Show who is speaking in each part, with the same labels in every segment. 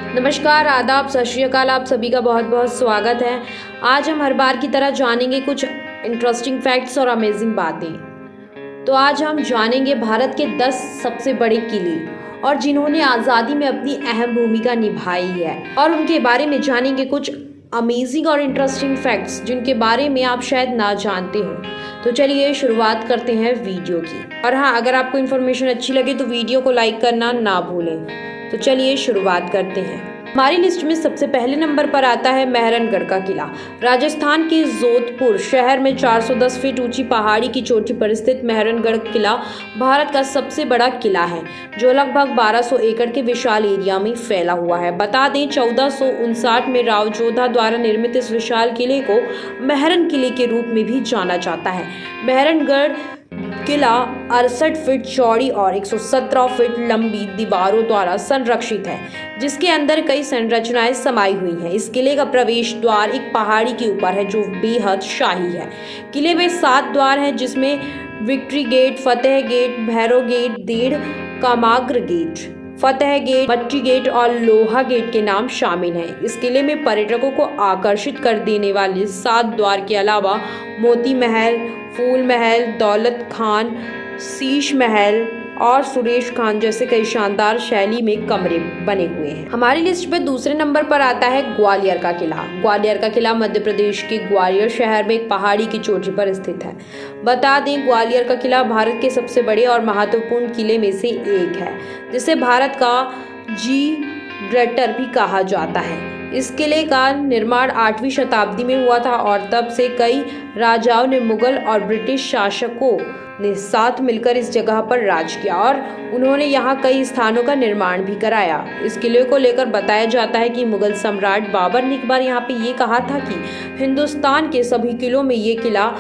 Speaker 1: नमस्कार, आदाब, सत श्री अकाल। आप सभी का बहुत बहुत स्वागत है। आज हम हर बार की तरह जानेंगे कुछ इंटरेस्टिंग फैक्ट्स और अमेजिंग बातें। तो आज हम जानेंगे भारत के 10 सबसे बड़े किले और जिन्होंने आज़ादी में अपनी अहम भूमिका निभाई है, और उनके बारे में जानेंगे कुछ अमेजिंग और इंटरेस्टिंग फैक्ट्स जिनके बारे में आप शायद ना जानते हो। तो चलिए शुरुआत करते हैं वीडियो की। और हाँ, अगर आपको इन्फॉर्मेशन अच्छी लगे तो वीडियो को लाइक करना ना भूलें। तो चलिए शुरुआत करते हैं। हमारी लिस्ट में सबसे पहले नंबर पर आता है मेहरणगढ़ का किला। राजस्थान के जोधपुर शहर में 410 फीट ऊंची पहाड़ी की चोटी पर स्थित मेहरणगढ़ किला भारत का सबसे बड़ा किला है, जो लगभग 1200 एकड़ के विशाल एरिया में फैला हुआ है। बता दें, 1459 में राव जोधा द्वारा निर्मित इस विशाल किले को मेहरण किले के रूप में भी जाना जाता है। मेहरणगढ़ किला 68 फीट चौड़ी और 117 फीट लंबी दीवारों द्वारा संरक्षित है, जिसके अंदर कई संरचनाएं समाई हुई हैं। इस किले का प्रवेश द्वार एक पहाड़ी के ऊपर है, जो बेहद शाही है। किले में 7 द्वार हैं, जिसमें विक्ट्री गेट, फतेह गेट, भैरव गेट, देड़, कामाग्र गेट, फतेह गेट, मट्टी गेट और लोहा गेट के नाम शामिल हैं। इस किले में पर्यटकों को आकर्षित कर देने वाले 7 द्वार के अलावा मोती महल, फूल महल, दौलत खान, शीश महल और सुरेश खान जैसे कई शानदार शैली में कमरे बने हुए हैं। हमारी लिस्ट में दूसरे नंबर पर आता है ग्वालियर का किला। ग्वालियर का किला मध्य प्रदेश के ग्वालियर शहर में एक पहाड़ी की चोटी पर स्थित है। बता दें, ग्वालियर का किला भारत के सबसे बड़े और महत्वपूर्ण किले में से एक है, जिसे भारत का जी-ब्रेटर भी कहा जाता है। इस किले का निर्माण 8वीं शताब्दी में हुआ था और तब से कई राजाओं ने, मुगल और ब्रिटिश शासकों ने साथ मिलकर इस जगह पर राज किया और उन्होंने यहाँ कई स्थानों का निर्माण भी कराया। इस किले को लेकर बताया जाता है कि मुगल सम्राट बाबर ने एक बार यहाँ पे ये कहा था कि हिंदुस्तान के सभी किलों में ये किला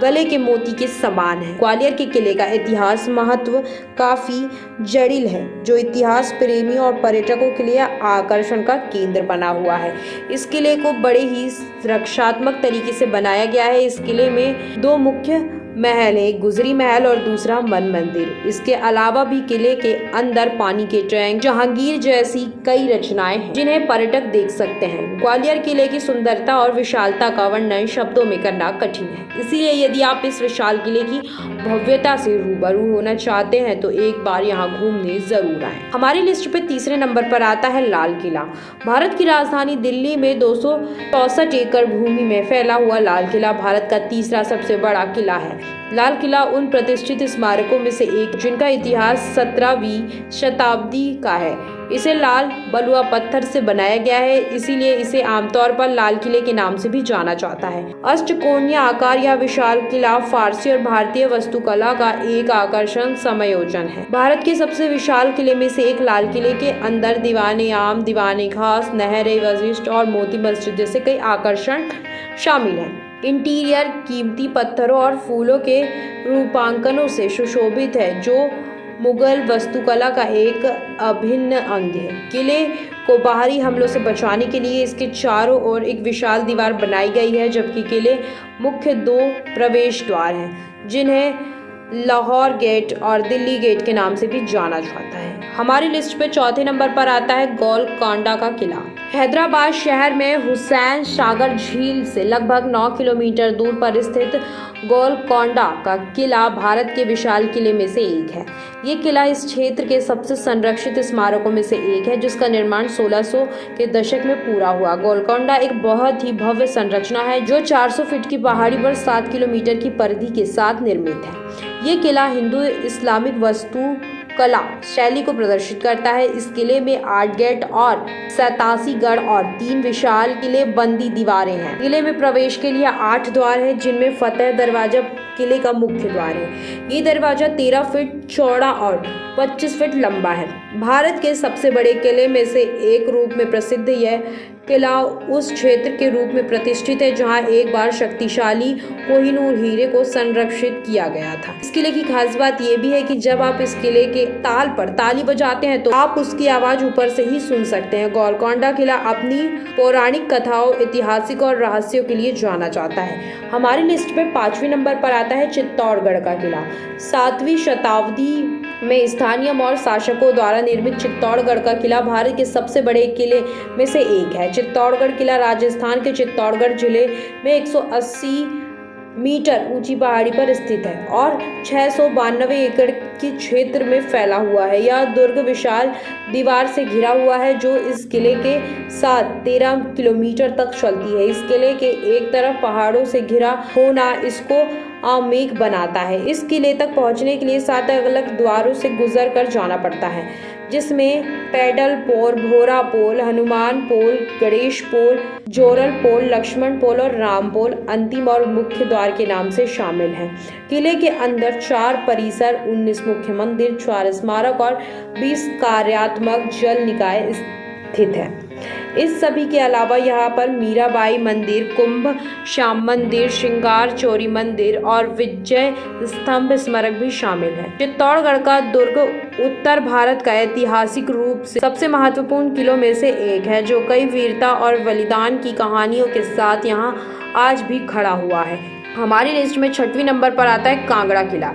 Speaker 1: गले के मोती के समान है। ग्वालियर के किले का इतिहास महत्व काफी जटिल है, जो इतिहास प्रेमी और पर्यटकों के लिए आकर्षण का केंद्र बना हुआ है। इस किले को बड़े ही रक्षात्मक तरीके से बनाया गया है। इस किले में 2 मुख्य महल है, गुजरी महल और दूसरा मन मंदिर। इसके अलावा भी किले के अंदर पानी के टैंक, जहांगीर जैसी कई रचनाएं हैं, जिन्हें पर्यटक देख सकते हैं। ग्वालियर किले की सुंदरता और विशालता का वर्णन शब्दों में करना कठिन है, इसीलिए यदि आप इस विशाल किले की भव्यता से रूबरू होना चाहते हैं तो एक बार यहाँ घूमने जरूर आए। हमारी लिस्ट पे तीसरे नंबर पर आता है लाल किला। भारत की राजधानी दिल्ली में 264 एकड़ भूमि में फैला हुआ लाल किला भारत का तीसरा सबसे बड़ा किला है। लाल किला उन प्रतिष्ठित स्मारकों में से एक जिनका इतिहास 17वीं शताब्दी का है। इसे लाल बलुआ पत्थर से बनाया गया है, इसीलिए इसे आमतौर पर लाल किले के नाम से भी जाना जाता है। अष्टकोणीय आकार यह विशाल किला फारसी और भारतीय वास्तुकला का एक आकर्षण संयोजन है। भारत के सबसे विशाल किले में से एक लाल किले के अंदर दीवाने आम, दीवाने घास, नहर वशिष्ठ और मोती मस्जिद जैसे कई आकर्षण शामिल हैं। इंटीरियर कीमती पत्थरों और फूलों के रूपांकनों से सुशोभित है, जो मुगल वास्तुकला का एक अभिन्न अंग है। किले को बाहरी हमलों से बचाने के लिए इसके चारों ओर एक विशाल दीवार बनाई गई है, जबकि किले मुख्य 2 प्रवेश द्वार हैं, जिन्हें लाहौर गेट और दिल्ली गेट के नाम से भी जाना जाता है। हमारी लिस्ट पे चौथे नंबर पर आता है गोलकोंडा का किला। हैदराबाद शहर में हुसैन सागर झील से लगभग 9 किलोमीटर दूर पर स्थित गोलकोंडा का किला भारत के विशाल किले में से एक है। ये किला इस क्षेत्र के सबसे संरक्षित स्मारकों में से एक है, जिसका निर्माण 1600 के दशक में पूरा हुआ। गोलकोंडा एक बहुत ही भव्य संरचना है, जो 400 फीट की पहाड़ी पर 7 किलोमीटर की परिधि के साथ निर्मित है। ये किला हिंदू इस्लामिक वास्तु कला शैली को प्रदर्शित करता है। इस किले में 8 गेट और 87 गढ़ और 3 विशाल किले बंदी दीवारें हैं। किले में प्रवेश के लिए 8 द्वार हैं, जिनमें फतेह दरवाजा किले का मुख्य द्वार है। ये दरवाजा 13 फीट चौड़ा और 25 फीट लंबा है। भारत के सबसे बड़े किले में से एक रूप में प्रसिद्ध यह किला उस क्षेत्र के रूप में प्रतिष्ठित है जहां एक बार शक्तिशाली कोहिनूर हीरे को संरक्षित किया गया था। इस किले की खास बात यह भी है कि जब आप इस किले के ताल पर ताली बजाते हैं तो आप उसकी आवाज ऊपर से ही सुन सकते हैं। गोलकोंडा किला अपनी पौराणिक कथाओं, ऐतिहासिक और रहस्यों के लिए जाना जाता है। हमारी लिस्ट में 5वें नंबर पर आता है चित्तौड़गढ़ का किला। 7वीं शताब्दी में स्थानीय मौर्य शासकों द्वारा निर्मित चित्तौड़गढ़ का किला भारत के सबसे बड़े किले में से एक है। चित्तौड़गढ़ किला राजस्थान के चित्तौड़गढ़ जिले में 180 मीटर ऊंची पहाड़ी पर स्थित है और 692 एकड़ के क्षेत्र में फैला हुआ है। यह दुर्ग विशाल दीवार से घिरा हुआ है जो इस किले के साथ 13 किलोमीटर तक चलती है। इस किले के एक तरफ पहाड़ों से घिरा होना इसको अमेक बनाता है। इस किले तक पहुंचने के लिए 7 अलग द्वारों से गुजर कर जाना पड़ता है, जिसमें पैदल पोल, भोरा पोल, हनुमान पोल, गणेश पोल, जोरल पोल, लक्ष्मण पोल और राम पोल अंतिम और मुख्य द्वार के नाम से शामिल हैं। किले के अंदर 4 परिसर, 19 मुख्य मंदिर, 4 स्मारक और 20 कार्यात्मक जल निकाय स्थित है। इस सभी के अलावा यहाँ पर मीराबाई मंदिर, कुंभ श्याम मंदिर, श्रृंगार चोरी मंदिर और विजय स्तंभ स्मारक भी शामिल है। चित्तौड़गढ़ का दुर्ग उत्तर भारत का ऐतिहासिक रूप से सबसे महत्वपूर्ण किलों में से एक है, जो कई वीरता और बलिदान की कहानियों के साथ यहाँ आज भी खड़ा हुआ है। हमारी लिस्ट में 6वें नंबर पर आता है कांगड़ा किला।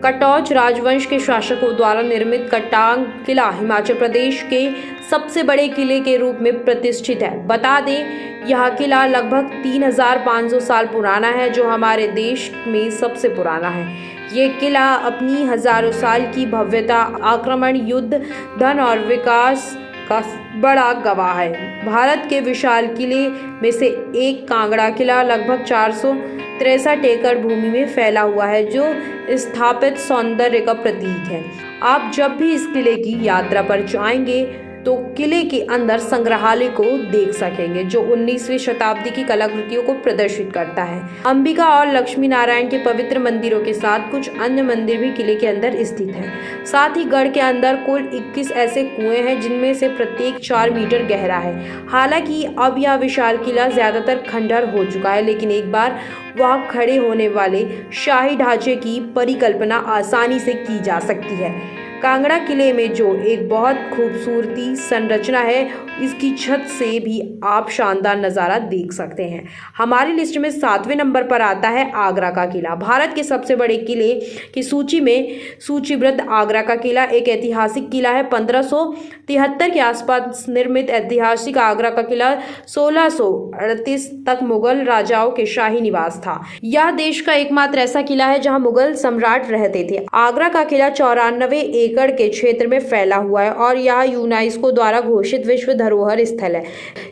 Speaker 1: कटौज राजवंश के शासकों द्वारा निर्मित कटांग किला हिमाचल प्रदेश के सबसे बड़े किले के रूप में प्रतिष्ठित है। बता दें, यह किला लगभग 3500 साल पुराना है, जो हमारे देश में सबसे पुराना है। ये किला अपनी हजारों साल की भव्यता, आक्रमण, युद्ध, धन और विकास का बड़ा गवाह है। भारत के विशाल किले में से एक कांगड़ा किला लगभग 463 एकड़ भूमि में फैला हुआ है, जो स्थापित सौंदर्य का प्रतीक है। आप जब भी इस किले की यात्रा पर जाएंगे तो किले के अंदर संग्रहालय को देख सकेंगे, जो 19वीं शताब्दी की कलाकृतियों को प्रदर्शित करता है। अंबिका और लक्ष्मी नारायण के पवित्र मंदिरों के साथ कुछ अन्य मंदिर भी किले के अंदर स्थित हैं। साथ ही गढ़ के अंदर कुल 21 ऐसे कुएं हैं, जिनमें से प्रत्येक 4 मीटर गहरा है। हालांकि अब यह विशाल किला ज्यादातर खंडहर हो चुका है, लेकिन एक बार वहां खड़े होने वाले शाही ढांचे की परिकल्पना आसानी से की जा सकती है। कांगड़ा किले में जो एक बहुत खूबसूरती संरचना है, इसकी छत से भी आप शानदार नज़ारा देख सकते हैं। हमारी लिस्ट में 7वें नंबर पर आता है आगरा का किला। भारत के सबसे बड़े किले की सूची में सूचीबद्ध आगरा का किला एक ऐतिहासिक किला है। 1573 के आसपास निर्मित ऐतिहासिक आगरा का किला 1638 तक मुगल राजाओं के शाही निवास था। यह देश का एकमात्र ऐसा किला है जहां मुगल सम्राट रहते थे। आगरा का किला 94 एकड़ के क्षेत्र में फैला हुआ है और यह यूनेस्को द्वारा घोषित विश्व धरोहर स्थल है।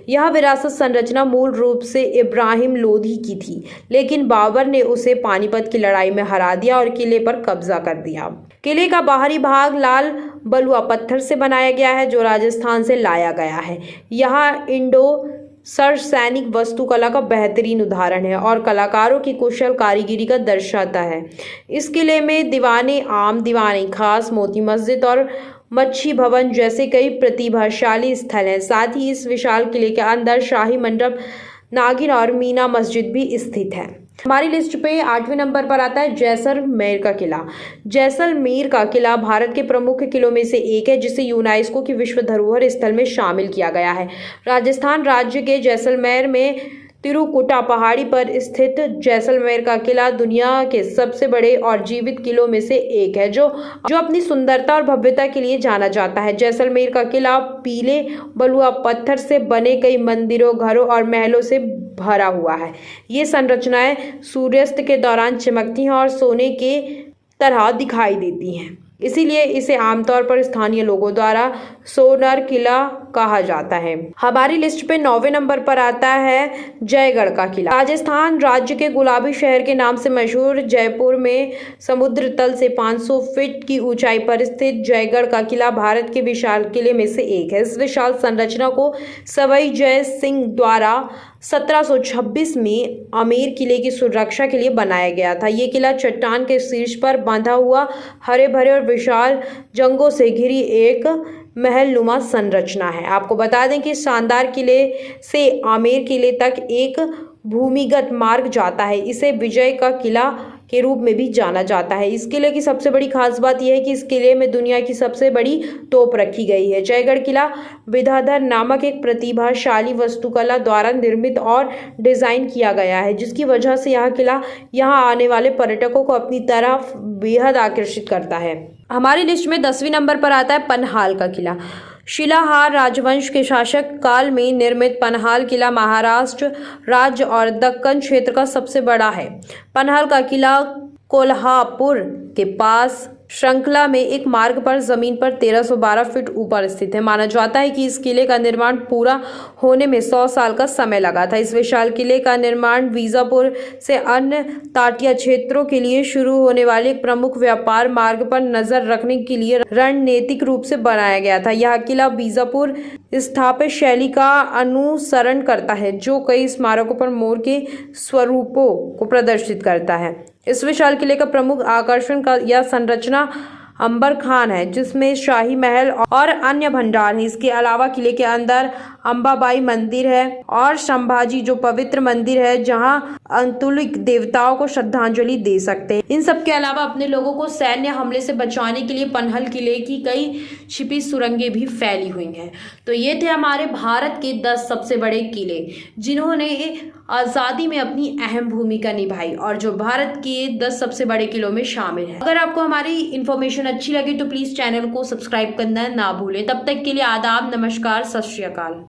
Speaker 1: यह विरासत संरचना मूल रूप से इब्राहिम लोधी की थी, लेकिन बाबर ने उसे पानीपत की लड़ाई में हरा दिया और किले पर कब्जा कर दिया। किले का बाहरी भाग लाल बलुआ पत्थर से बनाया गया है, जो राजस्थान से लाया गया है। यहाँ इंडो सैनिक वास्तुकला का बेहतरीन उदाहरण है और कलाकारों की कुशल कारीगरी का दर्शाता है। इस किले में दीवाने आम, दीवाने खास, मोती मस्जिद और मच्छी भवन जैसे कई प्रतिभाशाली स्थल हैं। साथ ही इस विशाल किले के अंदर शाही मंडप, नागिन और मीना मस्जिद भी स्थित है। हमारी लिस्ट पे 8वें नंबर पर आता है जैसलमेर का किला। जैसलमेर का किला भारत के प्रमुख किलों में से एक है, जिसे यूनेस्को की विश्व धरोहर स्थल में शामिल किया गया है। राजस्थान राज्य के जैसलमेर में तिरुकुटा पहाड़ी पर स्थित जैसलमेर का किला दुनिया के सबसे बड़े और जीवित किलों में से एक है, जो अपनी सुंदरता और भव्यता के लिए जाना जाता है। जैसलमेर का किला पीले बलुआ पत्थर से बने कई मंदिरों, घरों और महलों से भरा हुआ है। ये संरचनाएं सूर्यास्त के दौरान चमकती हैं और सोने के तरह दिखाई देती हैं। इसीलिए इसे आमतौर पर स्थानीय लोगों द्वारा सोनार किला कहा जाता है। हमारी लिस्ट पे 9वें नंबर पर आता है जयगढ़ का किला। राजस्थान राज्य के गुलाबी शहर के नाम से मशहूर जयपुर में समुद्र तल से 500 फीट की ऊंचाई पर स्थित जयगढ़ का किला भारत के विशाल किले में से एक है। इस विशाल संरचना को सवाई जय सिंह द्वारा 1726 में आमेर किले की सुरक्षा के लिए बनाया गया था। ये किला चट्टान के शीर्ष पर बांधा हुआ हरे भरे और विशाल जंगलों से घिरी एक महलनुमा संरचना है। आपको बता दें कि शानदार किले से आमेर किले तक एक भूमिगत मार्ग जाता है। इसे विजय का किला के रूप में भी जाना जाता है। इस किले की सबसे बड़ी खास बात यह है कि इस किले में दुनिया की सबसे बड़ी तोप रखी गई है। जयगढ़ किला विद्याधर नामक एक प्रतिभाशाली वास्तुकला द्वारा निर्मित और डिजाइन किया गया है, जिसकी वजह से यह किला यहाँ आने वाले पर्यटकों को अपनी तरफ बेहद आकर्षित करता है। हमारी लिस्ट में 10वें नंबर पर आता है पनहाल का किला। शिलाहार राजवंश के शासक काल में निर्मित पनहाल किला महाराष्ट्र राज्य और दक्कन क्षेत्र का सबसे बड़ा है। पनहाल का किला कोल्हापुर के पास श्रृंखला में एक मार्ग पर जमीन पर 1312 फीट ऊपर स्थित है। माना जाता है कि इस किले का निर्माण पूरा होने में 100 साल का समय लगा था। इस विशाल किले का निर्माण बीजापुर से अन्य तटीय क्षेत्रों के लिए शुरू होने वाले एक प्रमुख व्यापार मार्ग पर नजर रखने के लिए रणनीतिक रूप से बनाया गया था। यह किला बीजापुर स्थापत्य शैली का अनुसरण करता है, जो कई स्मारकों पर मोर के स्वरूपों को प्रदर्शित करता है। इस विशाल किले का प्रमुख आकर्षण का यह संरचना अंबर खान है, जिसमें शाही महल और अन्य भंडार हैं। इसके अलावा किले के अंदर अंबाबाई मंदिर है और संभाजी जो पवित्र मंदिर है, जहां अतुलित देवताओं को श्रद्धांजलि दे सकते हैं। इन सब के अलावा अपने लोगों को सैन्य हमले से बचाने के लिए पनहल किले की कई छिपी सुरंगें भी फैली हुई हैं। तो ये थे हमारे भारत के 10 सबसे बड़े किले, जिन्होंने आज़ादी में अपनी अहम भूमिका निभाई और जो भारत के 10 सबसे बड़े किलों में शामिल है। अगर आपको हमारी इन्फॉर्मेशन अच्छी लगी तो प्लीज़ चैनल को सब्सक्राइब करना ना भूलें। तब तक के लिए आदाब, नमस्कार, सत श्री अकाल।